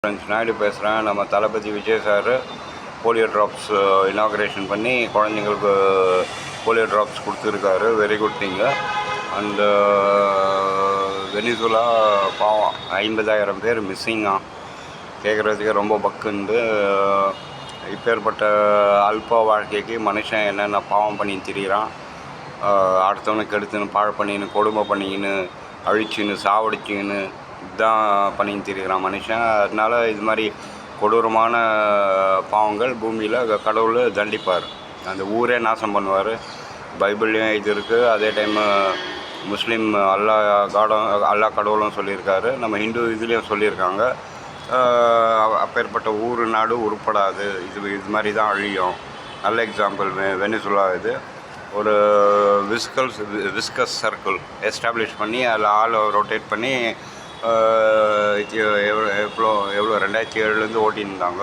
Friends Naidu பேசுகிறேன். நம்ம Thalapathy Vijay sir polio drops inauguration பண்ணி குழந்தைங்களுக்கு போலியோ ட்ராப்ஸ் கொடுத்துருக்காரு. Very good thing. And Venezuela பாவம் 50,000 பேர் மிஸ்ஸிங்காக கேட்குறதுக்கே ரொம்ப பக்குண்டு. இப்பேற்பட்ட அல்ப வாழ்க்கைக்கு மனுஷன் என்னென்ன பாவம் பண்ணி திரிகிறான். அடுத்தவனுக்கு எடுத்துன்னு பாழ் பண்ணின்னு கொடுமை பண்ணிக்கின்னு அழிச்சின்னு சாவடிச்சின்னு இதுதான் பண்ணின்னு திரிகிறான் மனுஷன். அதனால் இது மாதிரி கொடூரமான பாவங்கள் பூமியில் கடவுள் தண்டிப்பார். அந்த ஊரே நாசம் பண்ணுவார். பைபிள்லேயும் இது இருக்குது. அதே டைமு முஸ்லீம் அல்லா கடவுளும் சொல்லியிருக்காரு. நம்ம ஹிந்து இதுலேயும் சொல்லியிருக்காங்க. அப்பேற்பட்ட ஊர் நாடு உருப்படாது. இது மாதிரி தான் அழியும். நல்ல எக்ஸாம்பிள் வெனிசுலா. இது ஒரு விஸ்கஸ் சர்க்கிள் எஸ்டாப்ளிஷ் பண்ணி அதில் ஆளை ரொட்டேட் பண்ணி எவ்வளோ 2007 ஓட்டியிருந்தாங்க.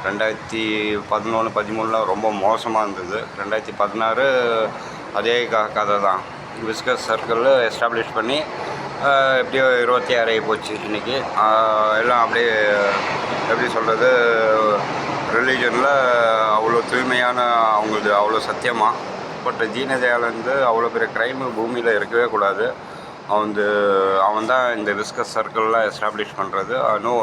2011, 13 ரொம்ப மோசமாக இருந்தது. 2016 அதே கதை தான். விஸ்கஸ் சர்க்கிள் எஸ்டாப்ளிஷ் பண்ணி எப்படியோ 26 ஆகி போச்சு இன்றைக்கி. எல்லாம் அப்படியே எப்படி சொல்கிறது, ரிலீஜனில் அவ்வளோ தூய்மையான அவங்களது அவ்வளோ சத்தியமாக. பட் தீனதயாளந்து அவ்வளோ பெரிய க்ரைமு பூமியில் இருக்கவே கூடாது. அவன் தான் இந்த விஸ்கஸ் சர்க்கிள்லாம் எஸ்டாப்ளிஷ் பண்ணுறது. இன்னும்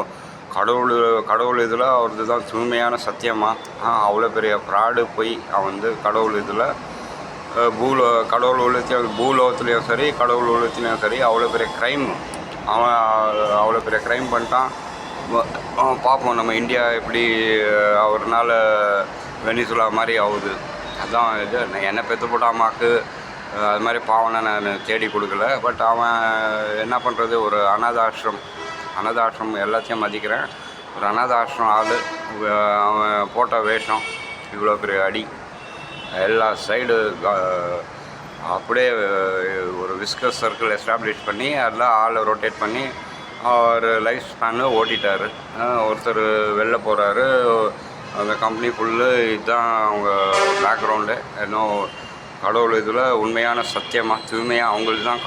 கடவுள் இதில் அவரது தான் தூய்மையான சத்தியமாக. அவ்வளோ பெரிய ஃப்ராடு போய் அவன் கடவுள் இதில் கடவுள் உள்ளத்துலேயும் பூலோகத்துலேயும் சரி கடவுள் உள்ளத்துலேயும் சரி அவ்வளோ பெரிய க்ரைம். அவன் அவ்வளோ பெரிய க்ரைம் பண்ணிட்டான். பார்ப்போம் நம்ம இந்தியா எப்படி அவர்னால் வெனிசுலா மாதிரி ஆகுது. அதுதான் இது. என்னை பெற்று போட்ட அம்மாவுக்கு அது மாதிரி பாவனை நான் தேடி கொடுக்கல. பட் அவன் என்ன பண்ணுறது, ஒரு அனாதாசிரம் எல்லாத்தையும் மதிக்கிறேன். ஒரு அனாதாசிரம் ஆள். அவன் போட்ட வேஷம் இவ்வளோ பெரிய அடி எல்லா சைடு அப்படியே ஒரு விஸ்கஸ் சர்க்கிள் எஸ்டாப்ளிஷ் பண்ணி அதெல்லாம் ஆளை ரொட்டேட் பண்ணி அவர் லைஃப் ஸ்பேனு ஓட்டிட்டார். ஒருத்தர் வெளில போகிறாரு. அந்த கம்பெனி ஃபுல்லு இதுதான் அவங்க பேக்ரவுண்டு. இன்னும் கடவுள் இதில் உண்மையான சத்தியமாக தூய்மையாக அவங்களுக்கு தான்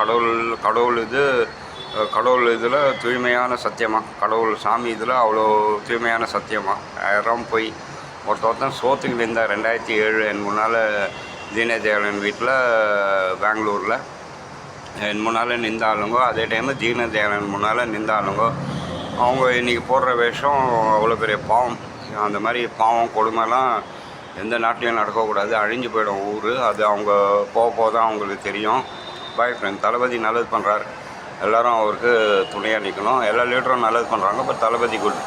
கடவுள் இதில் தூய்மையான சத்தியமாக கடவுள் சாமி இதில் அவ்வளோ தூய்மையான சத்தியமாக. 1000 போய் ஒருத்தன் சோத்துக்கு நின்றார் 2007 என் முன்னால் தீனதயாளன் வீட்டில் பெங்களூரில் என் முன்னால் நின்றாளுங்க. அதே டைமு தீனதயாளன் முன்னால் நின்றாளுங்க. அவங்க இன்றைக்கி போடுற வேஷம் அவ்வளோ பெரிய பாவம். அந்த மாதிரி பாவம் கொடுமைலாம் எந்த நாட்டிலையும் நடக்கக்கூடாது. அழிஞ்சு போயிடும் ஊர். அது அவங்க போக தான் அவங்களுக்கு தெரியும். பாய் ஃப்ரெண்ட். தளபதி நல்லது பண்ணுறாரு. எல்லோரும் அவருக்கு துணையாக நிற்கணும். எல்லா லீடரும் நல்லது பண்ணுறாங்க. But Thalapathy good.